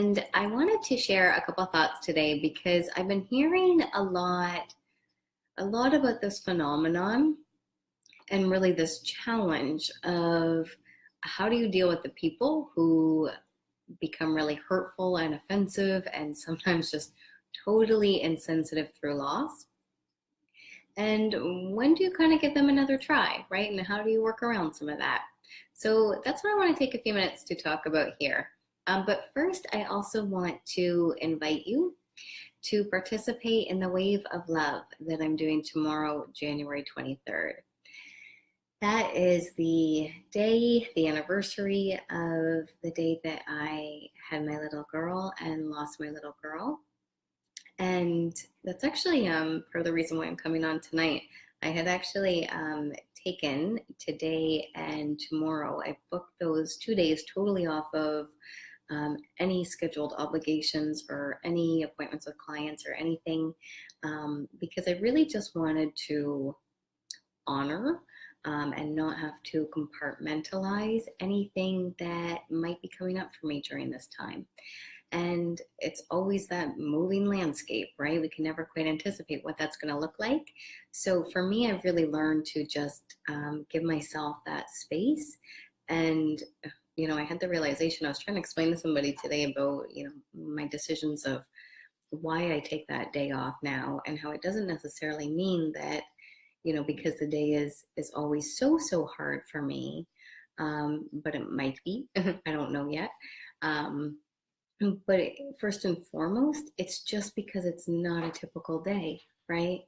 And I wanted to share a couple thoughts today because I've been hearing a lot about this phenomenon and really this challenge of how do you deal with the people who become really hurtful and offensive and sometimes just totally insensitive through loss. And when do you kind of give them another try, right? And how do you work around some of that? So that's what I want to take a few minutes to talk about here. But first, I also want to invite you to participate in the Wave of Love that I'm doing tomorrow, January 23rd. That is the day, the anniversary of the day that I had my little girl and lost my little girl. And that's actually part of the reason why I'm coming on tonight. I had actually taken today and tomorrow. I booked those 2 days totally off of any scheduled obligations or any appointments with clients or anything, because I really just wanted to honor and not have to compartmentalize anything that might be coming up for me during this time. And it's always that moving landscape, right? We can never quite anticipate what that's going to look like. So for me, I've really learned to just give myself that space. And, I had the realization, I was trying to explain to somebody today about, my decisions of why I take that day off now and how it doesn't necessarily mean that, because the day is always so hard for me, but it might be, I don't know yet. But first and foremost, it's just because it's not a typical day, right?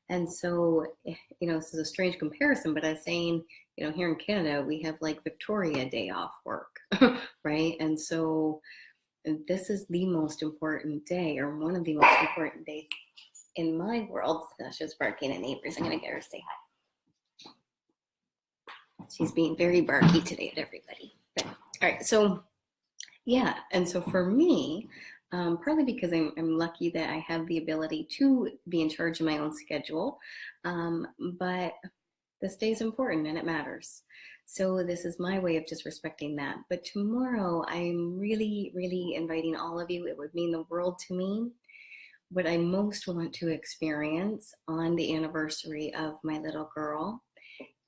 And so, this is a strange comparison, but I was saying, here in Canada, we have like Victoria Day off work, right? And so this is the most important day, or one of the most important days in my world. Sasha's barking at neighbors. I'm going to get her to say hi. She's being very barky today at everybody. But, all right, so yeah, and so for me, partly because I'm lucky that I have the ability to be in charge of my own schedule, but this day is important and it matters. So this is my way of just respecting that. But tomorrow, I'm really, really inviting all of you. It would mean the world to me. What I most want to experience on the anniversary of my little girl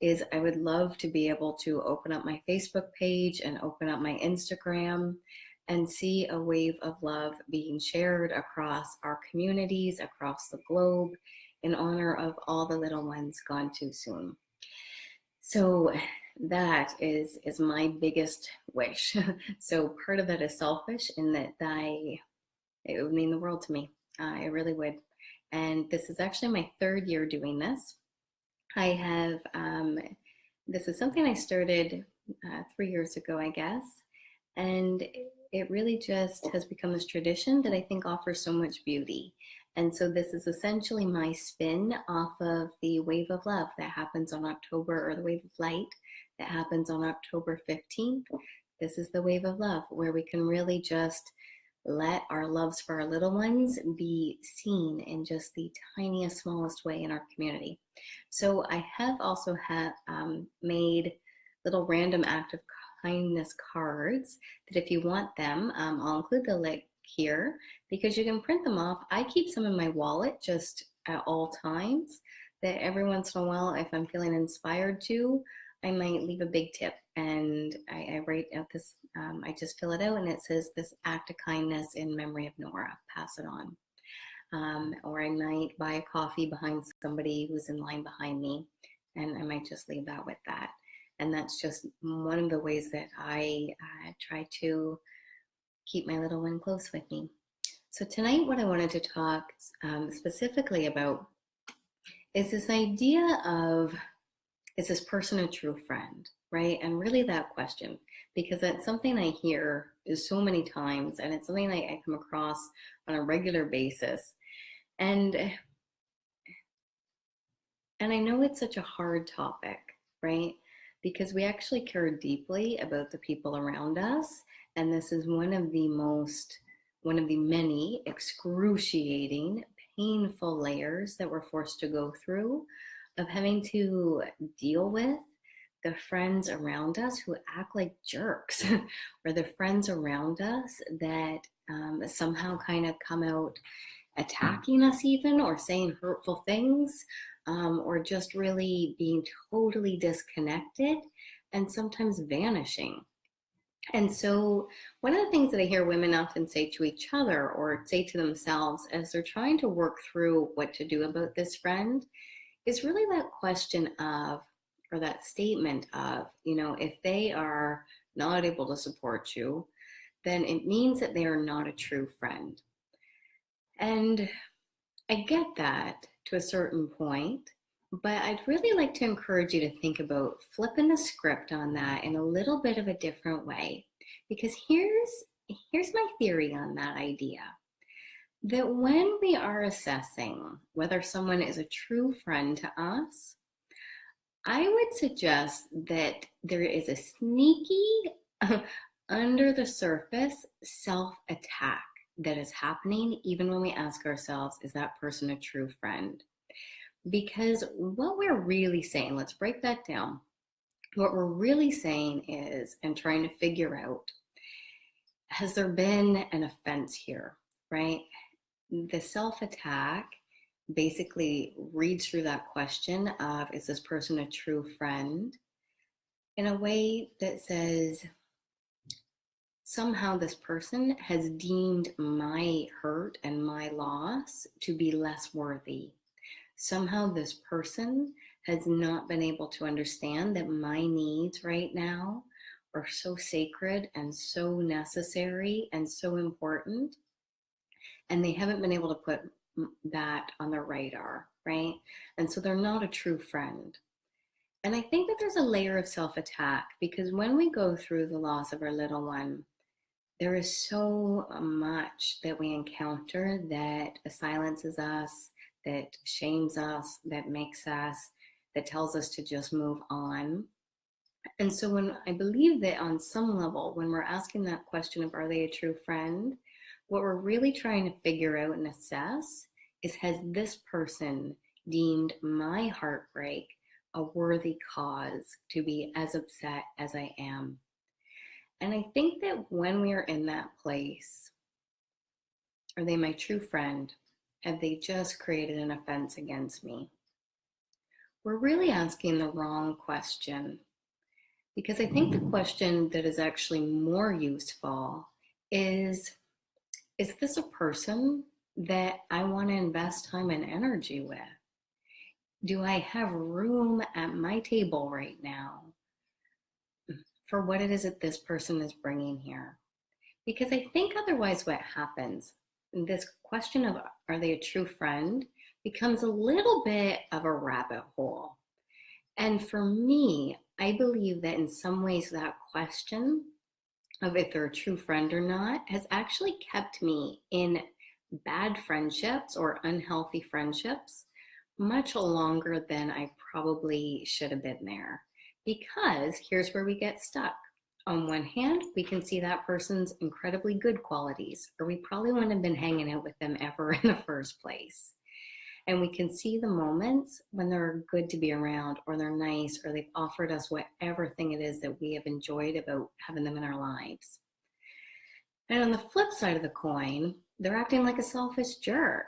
is I would love to be able to open up my Facebook page and open up my Instagram and see a wave of love being shared across our communities, across the globe, in honor of all the little ones gone too soon. So that is my biggest wish. So part of that is selfish in that it would mean the world to me. It really would. And this is actually my third year doing this. I have, this is something I started 3 years ago, I guess, and it really just has become this tradition that I think offers so much beauty. And so this is essentially my spin off of the Wave of Love that happens on October, or the Wave of Light that happens on October 15th. This is the Wave of Love, where we can really just let our loves for our little ones be seen in just the tiniest, smallest way in our community. So I have also made little random act of kindness cards that if you want them, I'll include the link here because you can print them off. I keep some in my wallet just at all times, that every once in a while, if I'm feeling inspired to, I might leave a big tip, and I write out this, I just fill it out and it says, "This act of kindness in memory of Nora, pass it on." Or I might buy a coffee behind somebody who's in line behind me, and I might just leave that with that. And that's just one of the ways that I try to keep my little one close with me. So tonight, what I wanted to talk specifically about is this idea of, is this person a true friend, right? And really that question, because that's something I hear so many times, and it's something I come across on a regular basis. And I know it's such a hard topic, right? Because we actually care deeply about the people around us. And this is one of the many excruciating, painful layers that we're forced to go through of having to deal with the friends around us who act like jerks, or the friends around us that somehow kind of come out attacking us, even, or saying hurtful things, or just really being totally disconnected and sometimes vanishing. And so, one of the things that I hear women often say to each other or say to themselves as they're trying to work through what to do about this friend is really that question of, or that statement of, if they are not able to support you, then it means that they are not a true friend. And I get that to a certain point, but I'd really like to encourage you to think about flipping the script on that in a little bit of a different way. Because here's my theory on that idea. That when we are assessing whether someone is a true friend to us, I would suggest that there is a sneaky, under the surface self-attack that is happening even when we ask ourselves, is that person a true friend? Because what we're really saying, let's break that down. What we're really saying is, and trying to figure out, has there been an offense here, right? The self-attack basically reads through that question of, is this person a true friend, in a way that says, somehow this person has deemed my hurt and my loss to be less worthy. Somehow this person has not been able to understand that my needs right now are so sacred and so necessary and so important, and they haven't been able to put that on their radar, right? And so they're not a true friend. And I think that there's a layer of self-attack, because when we go through the loss of our little one, there is so much that we encounter that silences us, that shames us, that makes us, that tells us to just move on. And so when I believe that on some level, when we're asking that question of, are they a true friend, what we're really trying to figure out and assess is, has this person deemed my heartbreak a worthy cause to be as upset as I am? And I think that when we are in that place, are they my true friend? Have they just created an offense against me? We're really asking the wrong question. Because I think the question that is actually more useful is this a person that I want to invest time and energy with? Do I have room at my table right now for what it is that this person is bringing here? Because I think otherwise what happens, this question of, are they a true friend, becomes a little bit of a rabbit hole. And for me, I believe that in some ways that question of if they're a true friend or not has actually kept me in bad friendships or unhealthy friendships much longer than I probably should have been there. Because here's where we get stuck. On one hand, we can see that person's incredibly good qualities, or we probably wouldn't have been hanging out with them ever in the first place. And we can see the moments when they're good to be around, or they're nice, or they've offered us whatever thing it is that we have enjoyed about having them in our lives. And on the flip side of the coin, they're acting like a selfish jerk.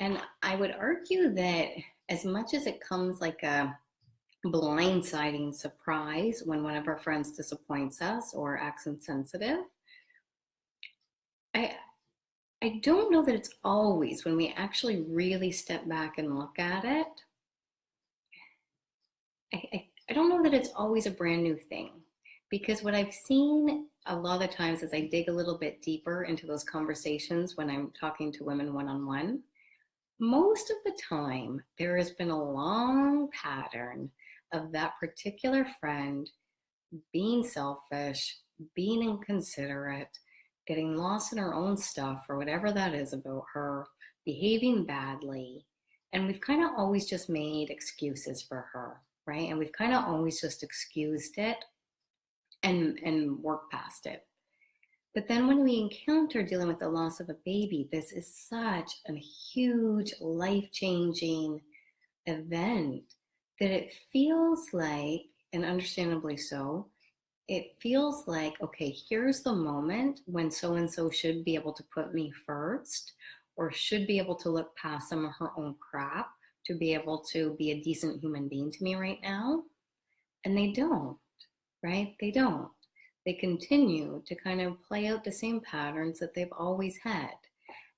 And I would argue that as much as it comes like a blindsiding surprise when one of our friends disappoints us or acts insensitive, I don't know that it's always, when we actually really step back and look at it, I don't know that it's always a brand new thing. Because what I've seen a lot of times as I dig a little bit deeper into those conversations when I'm talking to women one-on-one, most of the time there has been a long pattern of that particular friend being selfish, being inconsiderate, getting lost in her own stuff or whatever that is about her, behaving badly. And we've kind of always just made excuses for her, right? And we've kind of always just excused it and worked past it. But then when we encounter dealing with the loss of a baby, this is such a huge life-changing event that it feels like, and understandably so, it feels like, okay, here's the moment when so and so should be able to put me first, or should be able to look past some of her own crap to be able to be a decent human being to me right now. And they don't, right? They don't. They continue to kind of play out the same patterns that they've always had.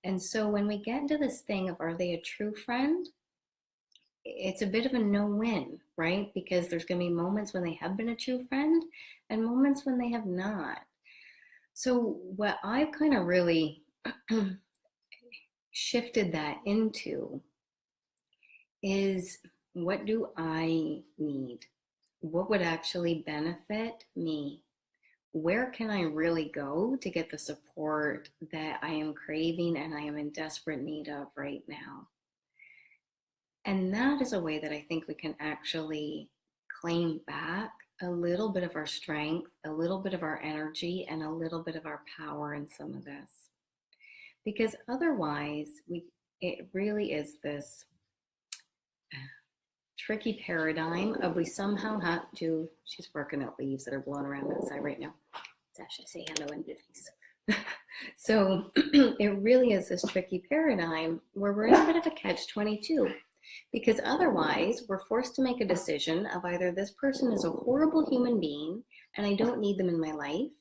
And so when we get into this thing of, are they a true friend? It's a bit of a no-win, right? Because there's going to be moments when they have been a true friend and moments when they have not. So what I've kind of really shifted that into is, what do I need? What would actually benefit me? Where can I really go to get the support that I am craving and I am in desperate need of right now? And that is a way that I think we can actually claim back a little bit of our strength, a little bit of our energy, and a little bit of our power in some of this. Because otherwise, it really is this tricky paradigm of, we somehow have to, she's working out leaves that are blowing around outside right now. Sasha, say hello and goodies. So it really is this tricky paradigm where we're in a bit of a catch-22, because otherwise we're forced to make a decision of either this person is a horrible human being and I don't need them in my life.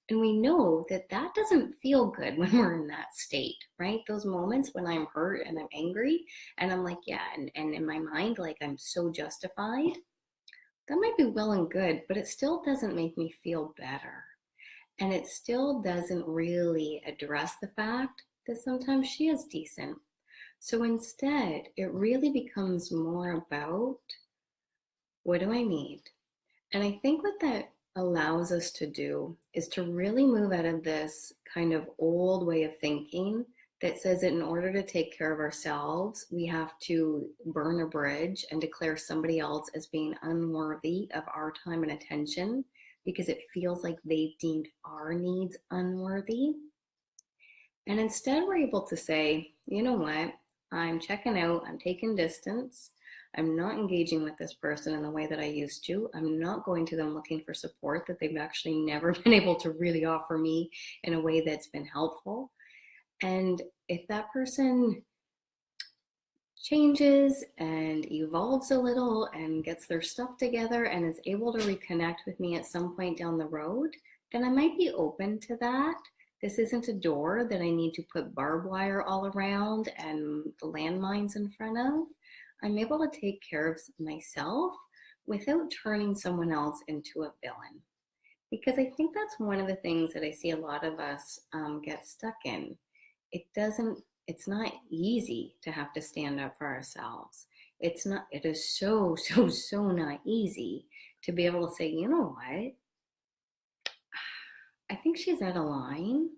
And we know that that doesn't feel good when we're in that state, right? Those moments when I'm hurt and I'm angry and I'm like, yeah, and in my mind, like, I'm so justified. That might be well and good, but it still doesn't make me feel better. And it still doesn't really address the fact that sometimes she is decent. So instead, it really becomes more about, what do I need? And I think what that allows us to do is to really move out of this kind of old way of thinking that says that in order to take care of ourselves, we have to burn a bridge and declare somebody else as being unworthy of our time and attention because it feels like they've deemed our needs unworthy. And instead, we're able to say, you know what, I'm checking out, I'm taking distance. I'm not engaging with this person in the way that I used to. I'm not going to them looking for support that they've actually never been able to really offer me in a way that's been helpful. And if that person changes and evolves a little and gets their stuff together and is able to reconnect with me at some point down the road, then I might be open to that. This isn't a door that I need to put barbed wire all around and landmines in front of. I'm able to take care of myself without turning someone else into a villain. Because I think that's one of the things that I see a lot of us get stuck in. It's not easy to have to stand up for ourselves. It is so not easy to be able to say, you know what? I think she's out of line.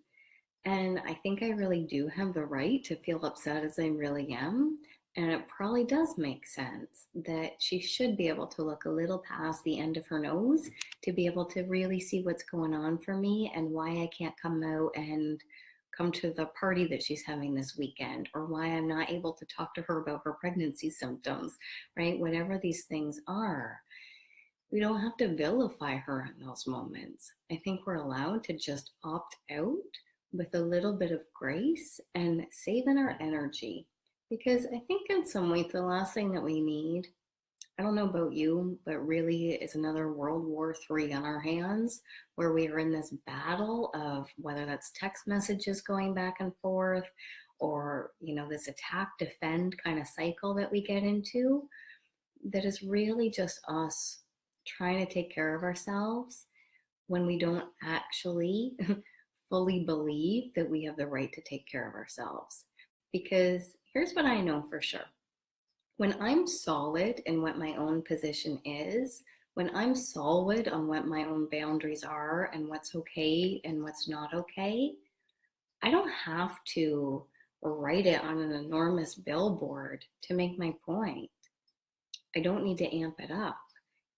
And I think I really do have the right to feel upset as I really am. And it probably does make sense that she should be able to look a little past the end of her nose to be able to really see what's going on for me and why I can't come out and come to the party that she's having this weekend, or why I'm not able to talk to her about her pregnancy symptoms, right? Whatever these things are, we don't have to vilify her in those moments. I think we're allowed to just opt out with a little bit of grace and saving our energy. Because I think in some ways, the last thing that we need, I don't know about you, but really is another World War III on our hands, where we are in this battle of whether that's text messages going back and forth, or, this attack, defend kind of cycle that we get into, that is really just us trying to take care of ourselves when we don't actually fully believe that we have the right to take care of ourselves. Because here's what I know for sure. When I'm solid in what my own position is, when I'm solid on what my own boundaries are and what's okay and what's not okay, I don't have to write it on an enormous billboard to make my point. I don't need to amp it up.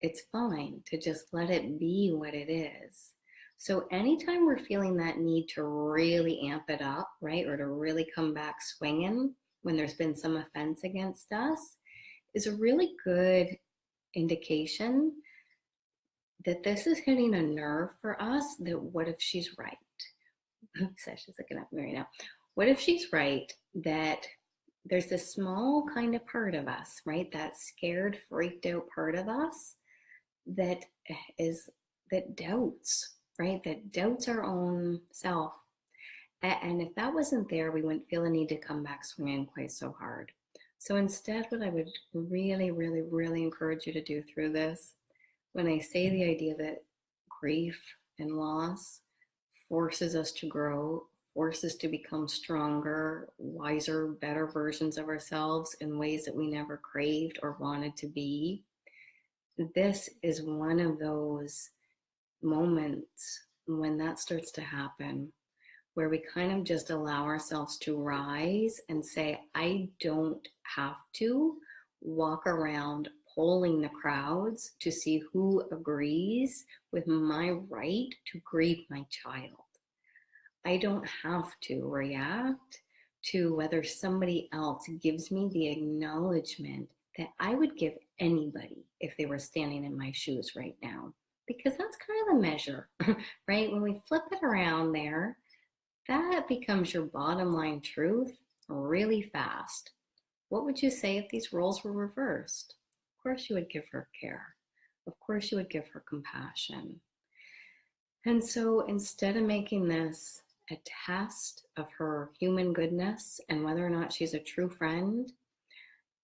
It's fine to just let it be what it is. So anytime we're feeling that need to really amp it up, right, or to really come back swinging when there's been some offense against us, is a really good indication that this is hitting a nerve for us, that what if she's right? Sasha's looking at me right now. What if she's right that there's this small kind of part of us, right? That scared, freaked out part of us that is, that doubts, right? That doubts our own self. And if that wasn't there, we wouldn't feel a need to come back swinging quite so hard. So instead, what I would really, really, really encourage you to do through this, when I say the idea that grief and loss forces us to grow, forces to become stronger, wiser, better versions of ourselves in ways that we never craved or wanted to be, this is one of those moments when that starts to happen, where we kind of just allow ourselves to rise and say, I don't have to walk around polling the crowds to see who agrees with my right to grieve my child. I don't have to react to whether somebody else gives me the acknowledgement that I would give anybody if they were standing in my shoes right now. Because that's kind of the measure, right? When we flip it around there, that becomes your bottom line truth really fast. What would you say if these roles were reversed? Of course, you would give her care. Of course, you would give her compassion. And so instead of making this a test of her human goodness and whether or not she's a true friend,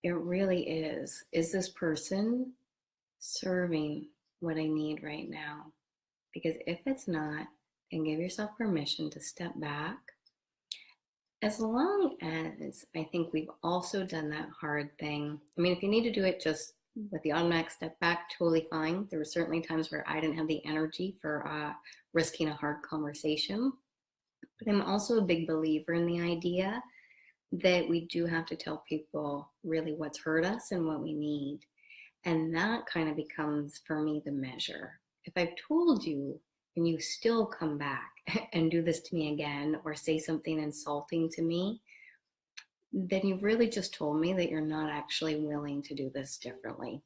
it really is this person serving what I need right now? Because if it's not, then give yourself permission to step back. As long as I think we've also done that hard thing. I mean, if you need to do it just with the automatic step back, totally fine. There were certainly times where I didn't have the energy for risking a hard conversation. But I'm also a big believer in the idea that we do have to tell people really what's hurt us and what we need. And that kind of becomes, for me, the measure. If I've told you and you still come back and do this to me again or say something insulting to me, then you've really just told me that you're not actually willing to do this differently.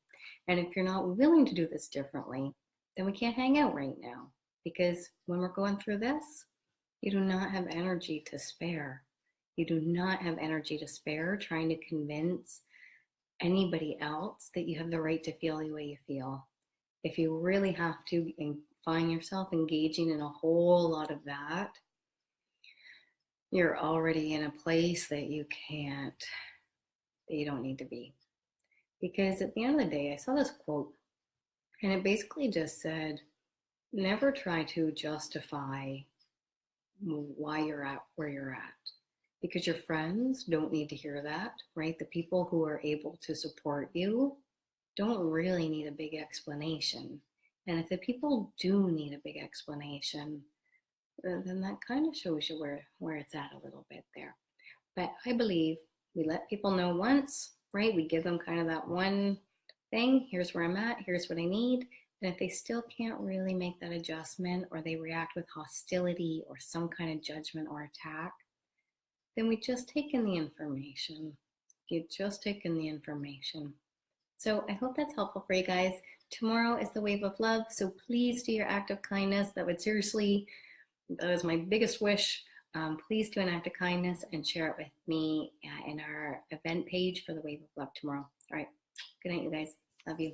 And if you're not willing to do this differently, then we can't hang out right now. Because when we're going through this, you do not have energy to spare. You do not have energy to spare trying to convince anybody else that you have the right to feel the way you feel. If you really have to find yourself engaging in a whole lot of that, you're already in a place that you don't need to be. Because at the end of the day, I saw this quote and it basically just said, never try to justify why you're at where you're at. Because your friends don't need to hear that, right? The people who are able to support you don't really need a big explanation. And if the people do need a big explanation, then that kind of shows you where it's at a little bit there. But I believe we let people know once, right? We give them kind of that one thing. Here's where I'm at. Here's what I need. And if they still can't really make that adjustment, or they react with hostility or some kind of judgment or attack, then we just take in the information. You just take in the information. So I hope that's helpful for you guys. Tomorrow is the Wave of Love, so please do your act of kindness. That is my biggest wish. Please do an act of kindness and share it with me in our event page for the Wave of Love tomorrow. All right. Good night, you guys. Love you.